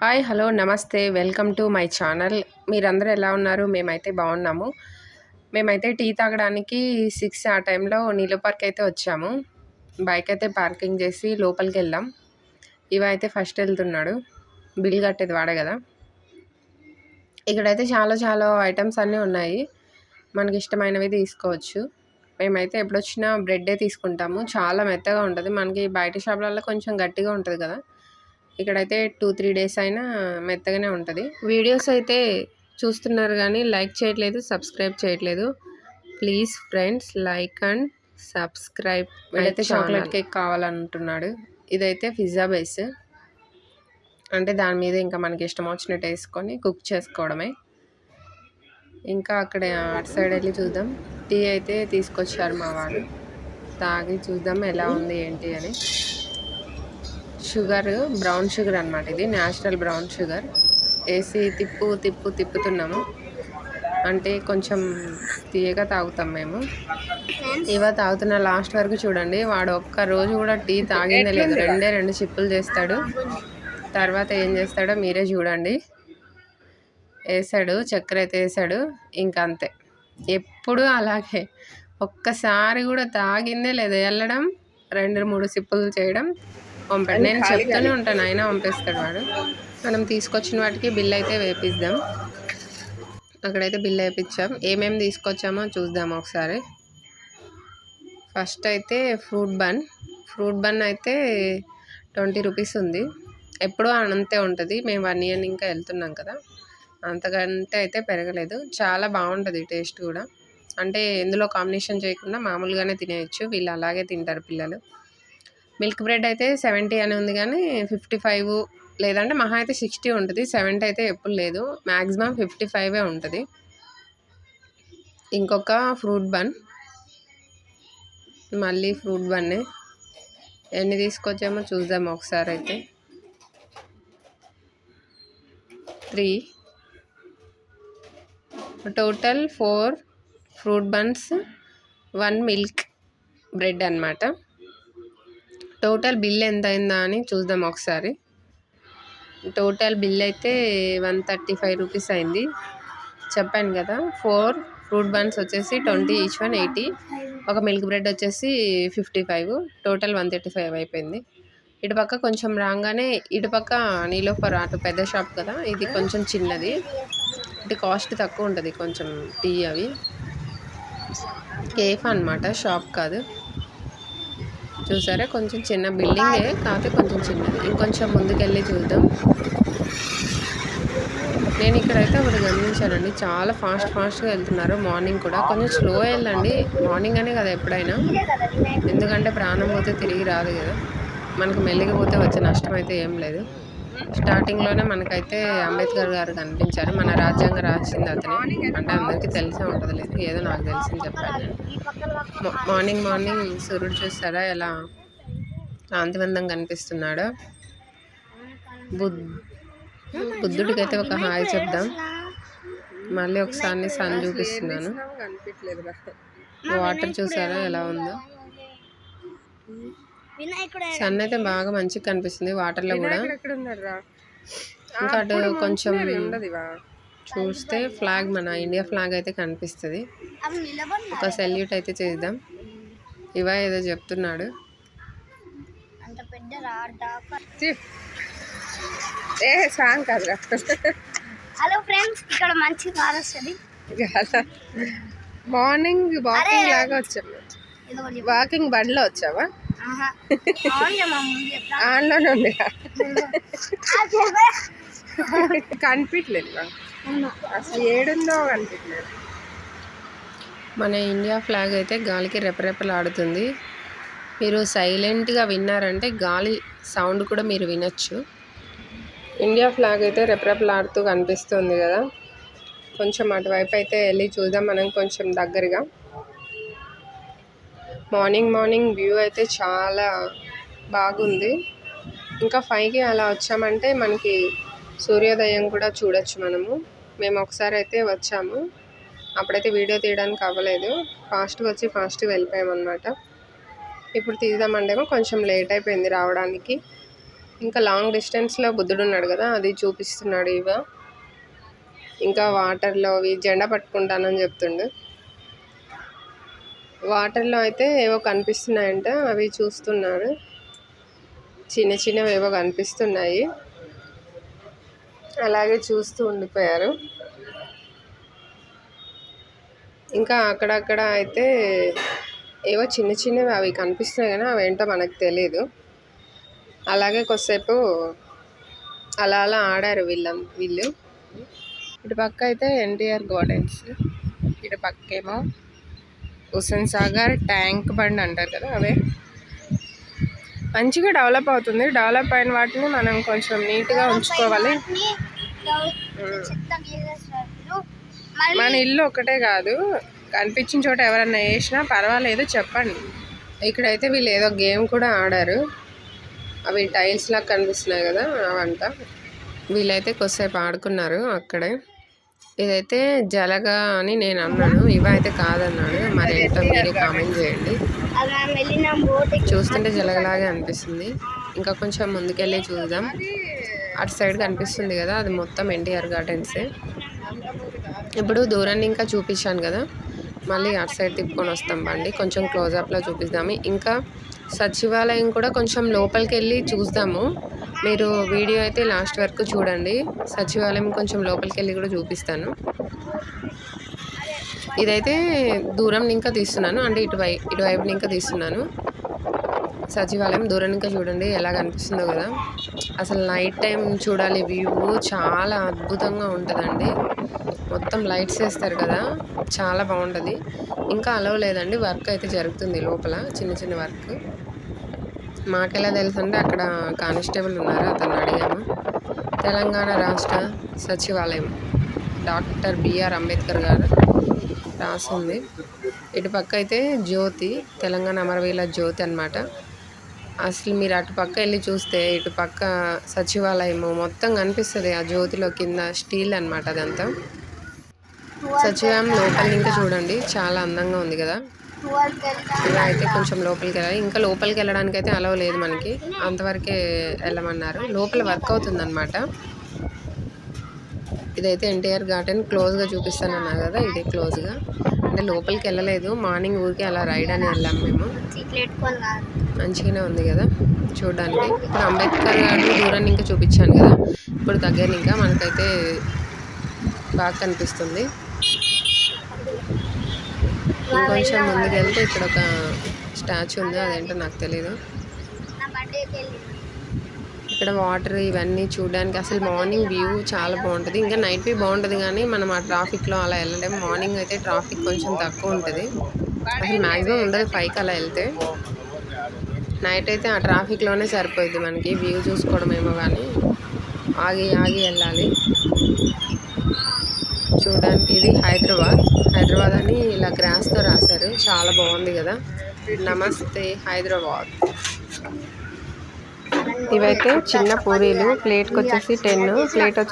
Hi hello నమస్తే welcome to my channel. మీరందరూ ఎలా ఉన్నారు? మేమైతే బాగున్నాము. మేమైతే టీ తాగడానికి 6 ఆ టైంలో నీలో పార్క్ అయితే వచ్చాము. బైక్ అయితే పార్కింగ్ చేసి లోపలికి వెళ్ళాం. ఇవైతే ఫస్ట్ వెళ్తున్నాడు, బిల్ కట్టేది వాడే కదా. ఇక్కడైతే చాలా ఐటమ్స్ అన్నీ ఉన్నాయి, మనకి ఇష్టమైనవి తీసుకోవచ్చు. మేమైతే ఎప్పుడొచ్చినా బ్రెడ్డే తీసుకుంటాము, చాలా మెత్తగా ఉంటుంది. మనకి బయట షాపులలో కొంచెం గట్టిగా ఉంటుంది కదా, ఇక్కడైతే 2-3 డేస్ అయినా మెత్తగానే ఉంటుంది. వీడియోస్ అయితే చూస్తున్నారు కానీ లైక్ చేయట్లేదు, సబ్స్క్రైబ్ చేయట్లేదు. Please friends like and subscribe. వీడైతే చాక్లెట్ కేక్ కావాలంటున్నాడు. ఇదైతే పిజ్జా బేస్, అంటే దాని మీద ఇంకా మనకి ఇష్టం వచ్చినట్టు వేసుకొని కుక్ చేసుకోవడమే. ఇంకా అక్కడ అటు సైడ్ వెళ్ళి చూద్దాం. టీ అయితే తీసుకొచ్చారు మా వాళ్ళు, తాగి చూద్దాం ఎలా ఉంది ఏంటి అని. షుగర్ బ్రౌన్ షుగర్ అనమాట, ఇది న్యాచురల్ బ్రౌన్ షుగర్ వేసి తిప్పుతున్నాము, అంటే కొంచెం తీయగా తాగుతాం మేము. ఇవ తాగుతున్న లాస్ట్ వరకు చూడండి. వాడు ఒక్క రోజు కూడా టీ తాగిందే లేదు, 2 చిప్పులు చేస్తాడు. తర్వాత ఏం చేస్తాడో మీరే చూడండి. వేసాడు, చక్కెర అయితే వేసాడు, ఇంకా అంతే. ఎప్పుడు అలాగే, ఒక్కసారి కూడా తాగిందే లేదు. వెళ్ళడం, 2-3 సిప్పులు చేయడం, పంపాడు. నేను చెప్తూనే ఉంటాను, అయినా పంపిస్తాడు వాడు. మనం తీసుకొచ్చిన వాటికి బిల్ అయితే వేపిద్దాం. అక్కడైతే బిల్ వేయించాం. ఏమేమి తీసుకొచ్చామో చూద్దాం ఒకసారి. ఫస్ట్ అయితే ఫ్రూట్ బన్ అయితే 20 రూపీస్ ఉంది. ఎప్పుడూ అంతే ఉంటుంది. మేము 1 ఇయర్ ఇంకా వెళ్తున్నాం కదా, అంతకంటే అయితే పెరగలేదు. చాలా బాగుంటుంది టేస్ట్ కూడా, అంటే ఎందులో కాంబినేషన్ చేయకుండా మామూలుగానే తినేయచ్చు. వీళ్ళు అలాగే తింటారు పిల్లలు. మిల్క్ బ్రెడ్ అయితే 70 అని ఉంది, కానీ 55 లేదంటే మహా అయితే 60 ఉంటుంది. 70 అయితే ఎప్పుడు లేదు, మ్యాక్సిమం 55 ఉంటుంది. ఇంకొక ఫ్రూట్ బన్, మళ్ళీ ఫ్రూట్ బన్నే. ఎన్ని తీసుకొచ్చామో చూద్దాం ఒకసారి. అయితే 3, total 4 fruit buns, 1 milk bread అన్నమాట. టోటల్ బిల్ ఎంత అయిందా అని చూద్దాం ఒకసారి. టోటల్ బిల్ అయితే 135 రూపీస్ అయింది. చెప్పాను కదా, 4 ఫ్రూట్ బన్స్ వచ్చేసి 20, ఈచ్ వన్ 80. ఒక మిల్క్ బ్రెడ్ వచ్చేసి 55, టోటల్ 135 అయిపోయింది. ఇటుపక్క కొంచెం రాగానే, ఇటుపక్క నీలోఫర్ అటు పెద్ద షాప్ కదా, ఇది కొంచెం చిన్నది. ఇటు కాస్ట్ తక్కువ ఉంటుంది కొంచెం టీ. అవి కేఫ్ అన్నమాట, షాప్ కాదు. చూసారా, కొంచెం చిన్న బిల్డింగే, కాకపోతే కొంచెం చిన్నది. ఇంకొంచెం ముందుకెళ్ళి చూద్దాం. నేను ఇక్కడైతే ఒకటి గమనించానండి, చాలా ఫాస్ట్గా వెళ్తున్నారు. మార్నింగ్ కూడా కొంచెం స్లో వెళ్ళండి, మార్నింగ్ అనే కదా ఎప్పుడైనా, ఎందుకంటే ప్రాణం పోతే తిరిగి రాదు కదా. మనకు మెల్లిగా పోతే వచ్చే నష్టం అయితే ఏం లేదు. స్టార్టింగ్లోనే మనకైతే అంబేద్కర్ గారు కనిపించారు. మన రాజ్యాంగం రాసింది అతనే, అంటే అందరికీ తెలిసే ఉంటుంది, లేదు ఏదో నాకు తెలిసింది చెప్పాను నేను. మార్నింగ్ సూర్యుడు చూస్తారా ఎలా కాంతివంతంగా కనిపిస్తున్నాడో. బుద్ధుడికి అయితే ఒక హాయ్ చెప్దాం. మళ్ళీ ఒకసారి సన్ చూపిస్తున్నాను. వాటర్ చూసారా ఎలా ఉందో. సన్ అయితే బాగా మంచిగా కనిపిస్తుంది వాటర్లో కూడా. ఇంకా అటు కొంచెం చూస్తే ఫ్లాగ్, మన ఇండియా ఫ్లాగ్ అయితే కనిపిస్తుంది. ఒక సెల్యూట్ అయితే చేద్దాం. ఇవా ఏదో చెప్తున్నాడు. హలో ఫ్రెండ్స్, ఇక్కడ మంచి కార్ వస్తుంది. మార్నింగ్ వాకింగ్ లాగా వచ్చాము. వాకింగ్ బండిలో వచ్చావా? ఆన్లోనే ఉంది, కనిపించలేదు అసలు, ఏడుందో కనిపించలేదు. మన ఇండియా ఫ్లాగ్ అయితే గాలికి రెపరెపలాడుతుంది. మీరు సైలెంట్గా విన్నారంటే గాలి సౌండ్ కూడా మీరు వినొచ్చు. ఇండియా ఫ్లాగ్ అయితే రెపరెపలాడుతూ కనిపిస్తుంది కదా. కొంచెం అటువైపు అయితే వెళ్ళి చూద్దాం మనం, కొంచెం దగ్గరగా. మార్నింగ్ వ్యూ అయితే చాలా బాగుంది. ఇంకా 5కి అలా వచ్చామంటే మనకి సూర్యోదయం కూడా చూడొచ్చు మనము. మేము ఒకసారి అయితే వచ్చాము, అప్పుడైతే వీడియో తీయడానికి అవ్వలేదు. ఫాస్ట్గా వచ్చి ఫాస్ట్గా వెళ్ళిపోయామన్నమాట. ఇప్పుడు తీద్దామంటేమో కొంచెం లేట్ అయిపోయింది రావడానికి. ఇంకా లాంగ్ డిస్టెన్స్లో బుద్ధుడు ఉన్నాడు కదా, అది చూపిస్తున్నాడు ఇవ. ఇంకా వాటర్లో అవి జెండా పట్టుకుంటానని చెప్తుండు. వాటర్లో అయితే ఏవో కనిపిస్తున్నాయంట, అవి చూస్తున్నాడు. చిన్న చిన్నవి ఏవో కనిపిస్తున్నాయి, అలాగే చూస్తూ ఉండిపోయారు. ఇంకా అక్కడక్కడ అయితే ఏవో చిన్న చిన్నవి అవి కనిపిస్తున్నాయి కానీ అవి ఏంటో మనకు తెలియదు. అలాగే కొద్దిసేపు అలా అలా ఆడారు వీళ్ళు. ఇటు పక్క అయితే ఎన్టీఆర్ గార్డెన్స్, ఇటు పక్కేమో హుస్సేన్ సాగర్ ట్యాంక్ బండ్ అంటారు కదా అవే. మంచిగా డెవలప్ అవుతుంది. డెవలప్ అయిన వాటిని మనం కొంచెం నీట్గా ఉంచుకోవాలి. మన ఇల్లు ఒకటే కాదు, కనిపించిన చోట ఎవరన్నా వేసినా పర్వాలేదు చెప్పండి. ఇక్కడైతే వీళ్ళు ఏదో గేమ్ కూడా ఆడారు, అవి టైల్స్ లాగా కనిపిస్తున్నాయి కదా అవంట. వీళ్ళైతే కొద్దిసేపు ఆడుకున్నారు అక్కడే. ఇదైతే జలగా అని నేను అన్నాను, ఇవైతే కాదన్నాడు. మరి ఏంటో మీరే కామెంట్ చేయండి. చూస్తుంటే జలగలాగే అనిపిస్తుంది. ఇంకా కొంచెం ముందుకెళ్ళి చూద్దాం. అటు సైడ్ కనిపిస్తుంది కదా, అది మొత్తం ఎన్టీఆర్ గార్డెన్సే. ఇప్పుడు దూరాన్ని ఇంకా చూపించాను కదా, మళ్ళీ అటు సైడ్ తిప్పుకొని వస్తాం బండి. కొంచెం క్లోజప్లో చూపిద్దాము. ఇంకా సచివాలయం కూడా కొంచెం లోపలికి వెళ్ళి చూద్దాము. మీరు వీడియో అయితే లాస్ట్ వరకు చూడండి. సచివాలయం కొంచెం లోపలికి వెళ్ళి కూడా చూపిస్తాను. ఇదైతే దూరం ఇంకా తీస్తున్నాను, అంటే ఇటువైపు ఇంకా తీస్తున్నాను. సచివాలయం దూరం ఇంకా చూడండి ఎలా కనిపిస్తుందో కదా. అసలు నైట్ టైం చూడాలి, వ్యూ చాలా అద్భుతంగా ఉంటుందండి. మొత్తం లైట్స్ వేస్తారు కదా, చాలా బాగుంటుంది. ఇంకా అలవ్ లేదండి, వర్క్ అయితే జరుగుతుంది లోపల, చిన్న చిన్న వర్క్. మాకెలా తెలుసు అంటే అక్కడ కానిస్టేబుల్ ఉన్నారు, అతను అడిగాము. తెలంగాణ రాష్ట్ర సచివాలయం డాక్టర్ బిఆర్ అంబేద్కర్ గారు రాసింది. ఇటు పక్క అయితే జ్యోతి, తెలంగాణ అమరవీరుల జ్యోతి అన్నమాట. అసలు మీరు అటు పక్క వెళ్ళి చూస్తే ఇటు పక్క సచివాలయము మొత్తం కనిపిస్తుంది. ఆ జ్యోతిలో కింద స్టీల్ అన్నమాట అదంతా. సచివాలయం లోపల ఇంకా చూడండి, చాలా అందంగా ఉంది కదా. ఇలా అయితే కొంచెం లోపలికి వెళ్ళాలి. ఇంకా లోపలికి వెళ్ళడానికి అయితే అలవ్ లేదు మనకి, అంతవరకే వెళ్ళమన్నారు. లోపల వర్క్ అవుతుందన్నమాట. ఇదైతే ఎన్టీఆర్ గార్డెన్ క్లోజ్గా చూపిస్తానన్నా కదా, ఇదే క్లోజ్గా. అంటే లోపలికి వెళ్ళలేదు, మార్నింగ్ ఊరికి అలా రైడ్ అని వెళ్ళాము మేము. మంచిగానే ఉంది కదా చూడడానికి. ఇప్పుడు అంబేద్కర్ గారు దూరాన్ని ఇంకా చూపించాను కదా, ఇప్పుడు దగ్గర ఇంకా మనకైతే బాగా కనిపిస్తుంది. ఇంకొంచెం ముందుకు వెళ్తే ఇక్కడ ఒక స్టాచ్యూ ఉంది, అదేంటో నాకు తెలీదు. ఇక్కడ వాటర్ ఇవన్నీ చూడడానికి అసలు మార్నింగ్ వ్యూ చాలా బాగుంటుంది. ఇంకా నైట్ వ్యూ బాగుంటుంది కానీ మనం ఆ ట్రాఫిక్లో అలా వెళ్ళలేము. మార్నింగ్ అయితే ట్రాఫిక్ కొంచెం తక్కువ ఉంటుంది, అసలు మ్యాక్సిమం ఉండదు 5కి అలా వెళ్తే. నైట్ అయితే ఆ ట్రాఫిక్లోనే సరిపోయింది మనకి వ్యూ చూసుకోవడమేమో, కానీ ఆగి ఆగి వెళ్ళాలి చూడడానికి. ఇది హైదరాబాద్ అని ఇలా గ్రాస్తో రాశారు, చాలా బాగుంది కదా. నమస్తే హైదరాబాద్. ఇవైతే చిన్న పూరీలు, ప్లేట్కి వచ్చేసి 10, ప్లేట్ వచ్చేసి